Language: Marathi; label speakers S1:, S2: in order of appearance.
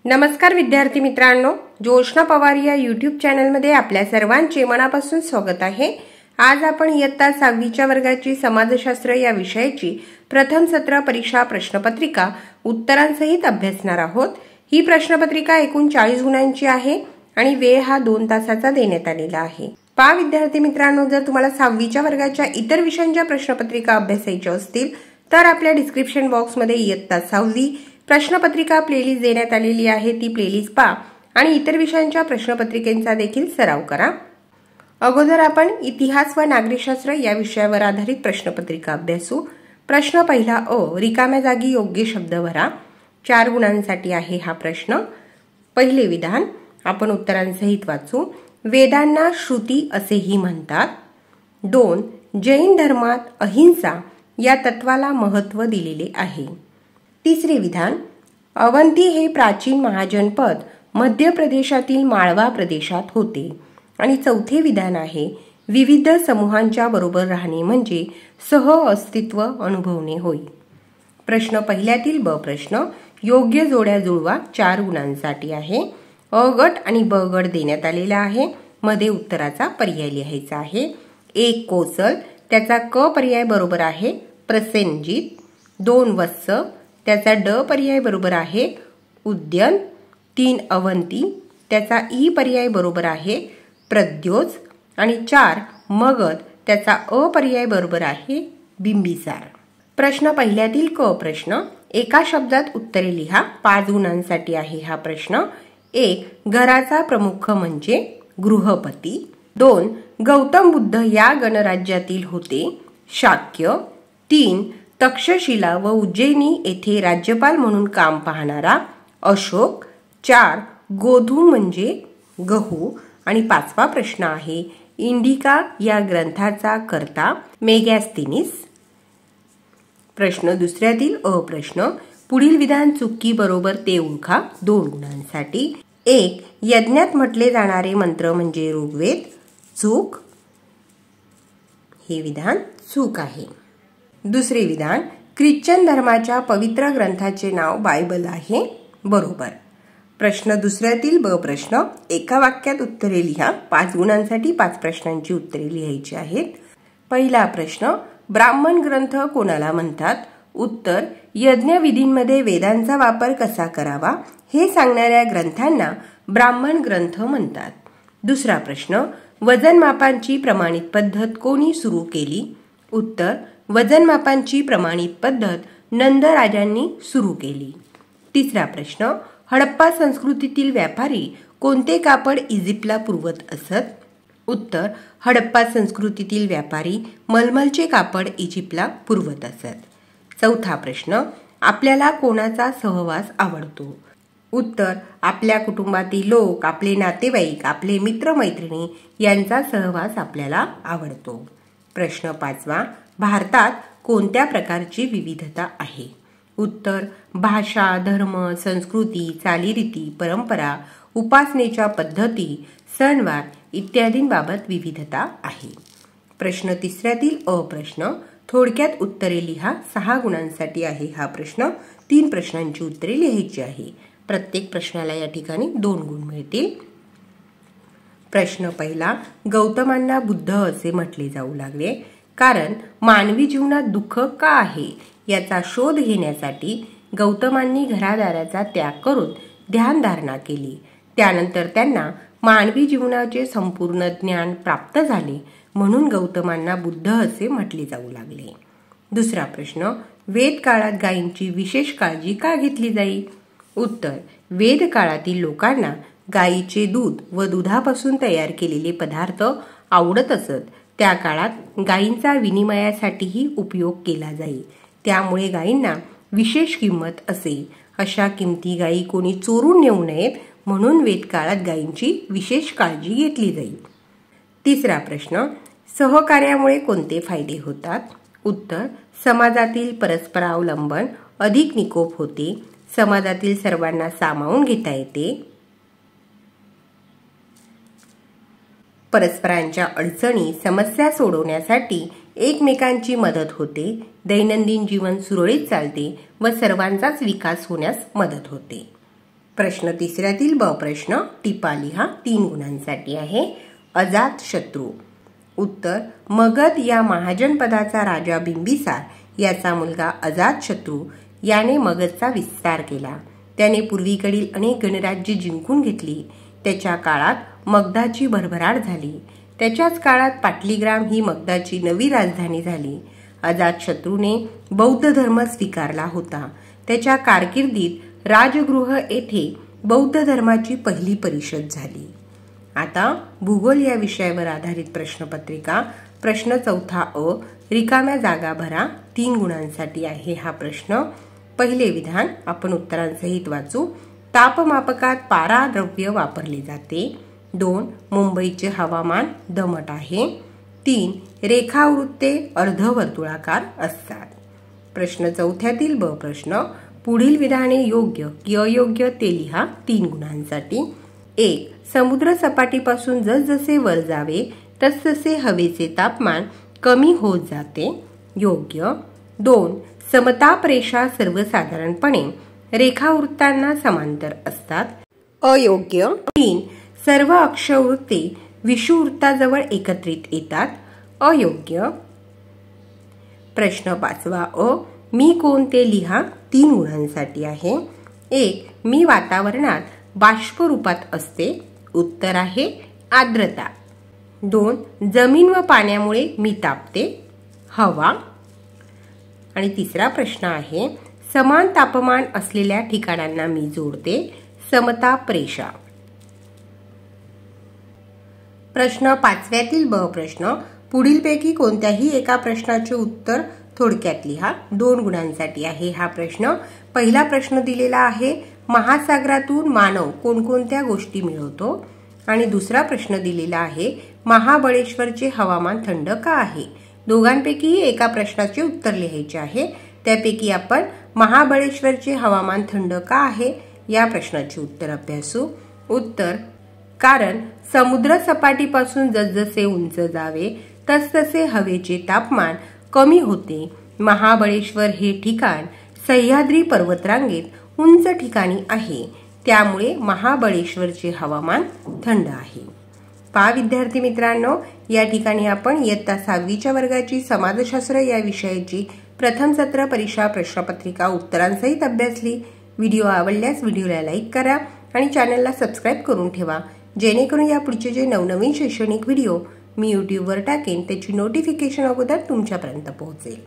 S1: नमस्कार विद्यार्थी मित्रांनो, जोशना पवार या यूट्यूब चॅनलमध्ये आपल्या सर्वांचे मनापासून स्वागत आहे। आज आपण इयत्ता 6वीच्या वर्गाची समाजशास्त्र या विषयाची प्रथम सत्र परीक्षा प्रश्नपत्रिका उत्तरांसहित अभ्यासणार आहोत। ही प्रश्नपत्रिका एकूण 40 गुणांची आहे आणि वेळ हा 2 तासाचा देण्यात आलेला आहे। पहा विद्यार्थी मित्रांनो, जर तुम्हाला 6वीच्या वर्गाच्या इतर विषयांच्या प्रश्नपत्रिका अभ्यासायच्या असतील तर आपल्या डिस्क्रिप्शन बॉक्समध्ये इयत्ता 6वी प्रश्नपत्रिका प्लेलिस्ट देण्यात आलेली आहे। ती प्लेलिस्ट पहा आणि इतर विषयांच्या प्रश्नपत्रिकेचा देखील सराव करा। अगोदर आपण इतिहास व नागरिकशास्त्र या विषयावर आधारित प्रश्नपत्रिका अभ्यासू। प्रश्न पहिला अ, रिकाम्या जागी योग्य शब्द भरा। 4 गुणांसाठी आहे हा प्रश्न। पहिले विधान आपण उत्तरांसहित वाचू। वेदांना श्रुती असेही म्हणतात। 2, जैन धर्मात अहिंसा या तत्वाला महत्त्व दिलेले आहे। तिसरे विधान, अवंती हे प्राचीन महाजनपद मध्य प्रदेशातील माळवा प्रदेशात होते। आणि चौथे विधान आहे, विविध समूहांच्या बरोबर राहणे म्हणजे सह अस्तित्व अनुभवणे होय। प्रश्न पहिल्यातील ब प्रश्न, योग्य जोड्या जुळवा 4 गुणांसाठी आहे। अ गट आणि ब गट देण्यात आलेला आहे। मध्ये उत्तराचा पर्याय लिहायचा आहे। 1 कोसल, त्याचा क पर्याय बरोबर आहे प्रसेनजित। 2 वत्स, त्याचा ड पर्याय बरोबर आहे उद्यन। 3 अवंती, त्याचा ई पर्याय बरोबर आहे प्रद्योज। आणि 4 मगध, त्याचा अ पर्याय बरोबर आहे बिंबिसार। प्रश्न पहिल्यातील क प्रश्न, एका शब्दात उत्तरे लिहा। 5 गुणांसाठी आहे हा प्रश्न। 1, घराचा प्रमुख म्हणजे गृहपती। 2, गौतम बुद्ध या गणराज्यातील होते शाक्य। 3, तक्षशिला व उज्जैनी येथे राज्यपाल म्हणून काम पाहणारा अशोक। 4, गोधूम म्हणजे गहू। आणि 5वा प्रश्न आहे, इंडिका या ग्रंथाचा कर्ता मेगॅस्थिनीस। प्रश्न दुसऱ्यातील अ प्रश्न, पुढील विधान चुकी बरोबर ते ओळखा 2 गुणांसाठी। 1, यज्ञात म्हटले जाणारे मंत्र म्हणजे ऋग्वेद। चूक, हे विधान चूक आहे। दुसरे विधान, ख्रिश्चन धर्माच्या पवित्र ग्रंथाचे नाव बायबल आहे। बरोबर। प्रश्न दुसऱ्यातील ब प्रश्न, एका वाक्यात उत्तरे लिहा। 5 गुणांसाठी 5 प्रश्नांची उत्तरे लिहायची आहेत। पहिला प्रश्न, ब्राह्मण ग्रंथ कोणाला म्हणतात? उत्तर, यज्ञविधींमध्ये वेदांचा वापर कसा करावा हे सांगणाऱ्या ग्रंथांना ब्राह्मण ग्रंथ म्हणतात। दुसरा प्रश्न, वजनमापांची प्रमाणित पद्धत कोणी सुरू केली? उत्तर, वजनमापांची प्रमाणित पद्धत नंद राजांनी सुरू केली। तिसरा प्रश्न, हडप्पा संस्कृतीतील व्यापारी कोणते कापड इजिप्तला पुरवत असत? उत्तर, हडप्पा संस्कृतीतील व्यापारी मलमलचे कापड इजिप्तला पुरवत असत। चौथा प्रश्न, आपल्याला कोणाचा सहवास आवडतो? उत्तर, आपल्या कुटुंबातील लोक, आपले नातेवाईक, आपले मित्रमैत्रिणी यांचा सहवास आपल्याला आवडतो। प्रश्न 5वा, भारतात कोणत्या प्रकारची विविधता आहे? उत्तर, भाषा, धर्म, संस्कृती, चालीरीती, परंपरा, उपासनेच्या पद्धती, सणवार इत्यादींबाबत विविधता आहे। प्रश्न तिसऱ्यातील अ प्रश्न, थोडक्यात उत्तरे लिहा। 6 गुणांसाठी आहे हा प्रश्न। 3 प्रश्नांची उत्तरे लिहायची आहे। प्रत्येक प्रश्नाला या ठिकाणी 2 गुण मिळतील। प्रश्न पहिला, गौतमांना बुद्ध असे म्हटले जाऊ लागले कारण मानवी जीवनात दुःख का आहे याचा शोध घेण्यासाठी गौतमांनी घरादाराचा त्याग करून ध्यानधारणा केली। त्यानंतर त्यांना मानवी जीवनाचे संपूर्ण ज्ञान प्राप्त झाले म्हणून गौतमांना बुद्ध असे म्हटले जाऊ लागले। दुसरा प्रश्न, वेद काळात गायींची विशेष काळजी का घेतली जाई? उत्तर, वेद काळातील लोकांना गायीचे दूध व दुधापासून तयार केलेले पदार्थ आवडत असत। त्या काळात गायींचा विनिमयासाठीही उपयोग केला जाई, त्यामुळे गायींना विशेष किंमत असे। अशा किमती गायी कोणी चोरून नेऊ नयेत म्हणून वेदकाळात गायींची विशेष काळजी घेतली जाई। तिसरा प्रश्न, सहकार्यामुळे कोणते फायदे होतात? उत्तर, समाजातील परस्परावलंबन अधिक निकोप होते। समाजातील सर्वांना सामावून घेता येते। परस्परांच्या अडचणी, समस्या सोडवण्यासाठी एकमेकांची मदत होते। दैनंदिन जीवन सुरळीत चालते व सर्वांचाच विकास होण्यास मदत होते। प्रश्न तिसऱ्यातील ब प्रश्न टिपा लिहा 3 गुणांसाठी आहे. अजातशत्रू. उत्तर मगध या महाजनपदाचा राजा बिंबिसार याचा मुलगा अजातशत्रू याने मगधचा विस्तार केला. त्याने पूर्वीकडील अनेक गणराज्ये जिंकून घेतली. त्याच्या काळात मगधाची भरभराट झाली. त्याच्याच काळात पाटलीग्राम ही मगधाची नवी राजधानी झाली. अजातशत्रूने बौद्ध धर्म स्वीकारला होता. त्याच्या कारकिर्दीत राजगृह येथे बौद्ध धर्माची पहिली परिषद झाली. आता भूगोल या विषयावर आधारित प्रश्नपत्रिका. प्रश्न चौथा अ. रिकाम्या जागा भरा 3 गुणांसाठी आहे हा प्रश्न. पहिले विधान आपण उत्तरांसहित वाचू. तापमापकात पारा द्रव्य वापरले जाते. 2. मुंबईचे हवामान दमट आहे. 3. रेखावृत्ते अर्धवर्तुळाकार असतात. प्रश्न चौथ्यातील ब प्रश्न पुढील विधाने योग्य की अयोग्य ते लिहा 3 गुणांसाठी. 1. समुद्र सपाटीपासून जसजसे वर जावे तसतसे हवेचे तापमान कमी होत जाते. योग्य. 2. समताप रेषा सर्वसाधारणपणे रेखावृत्तांना समांतर असतात. अयोग्य. 3. सर्व अक्षवृत्ते विषुवृत्ताजवळ एकत्रित येतात. अयोग्य. प्रश्न 5वा अ. मी कोणते लिहा 3 गुणांसाठी आहे. 1. मी वातावरणात बाष्प रूपात असते. उत्तर आहे आर्द्रता. 2. जमीन व पाण्यामुळे मी तापते. हवा. आणि तिसरा प्रश्न आहे समान तापमान असलेल्या ठिकाणांना मी जोडते. समताप रेषा. प्रश्न 5व्यातील ब प्रश्न पुढीलपैकी कोणत्याही एका प्रश्नाचे उत्तर थोडक्यात लिहा 2 गुणांसाठी आहे हा प्रश्न. पहिला प्रश्न दिलेला आहे महासागरातून मानव कोणकोणत्या गोष्टी मिळवतो. आणि दुसरा प्रश्न दिलेला आहे महाबळेश्वरचे हवामान थंड का आहे. दोघांपैकी एका प्रश्नाचे उत्तर लिहायचे आहे. त्यापैकी आपण महाबळेश्वरचे हवामान थंड का आहे या प्रश्नाचे उत्तर अभ्यासू. उत्तर कारण समुद्र सपाटीपासून जसजसे उंच जावे तसतसे हवेचे तापमान कमी होते. महाबळेश्वर हे ठिकाण सह्याद्री पर्वतरांगेत उंच ठिकाणी आहे. त्यामुळे महाबळेश्वरचे हवामान थंड आहे. पहा विद्यार्थी मित्रांनो, या ठिकाणी आपण इयत्ता 6वीच्या वर्गाची समाजशास्त्र या विषयाची प्रथम सत्र परीक्षा प्रश्नपत्रिका उत्तरांसहित अभ्यासली. व्हिडिओ आवडल्यास व्हिडिओला लाईक करा आणि चॅनलला सबस्क्राईब करून ठेवा, जेणेकरून या पुढचे जे नवनवीन शैक्षणिक व्हिडिओ मी यूट्यूबवर टाकेन त्याची नोटिफिकेशन अगोदर तुमच्यापर्यंत पोहोचेल.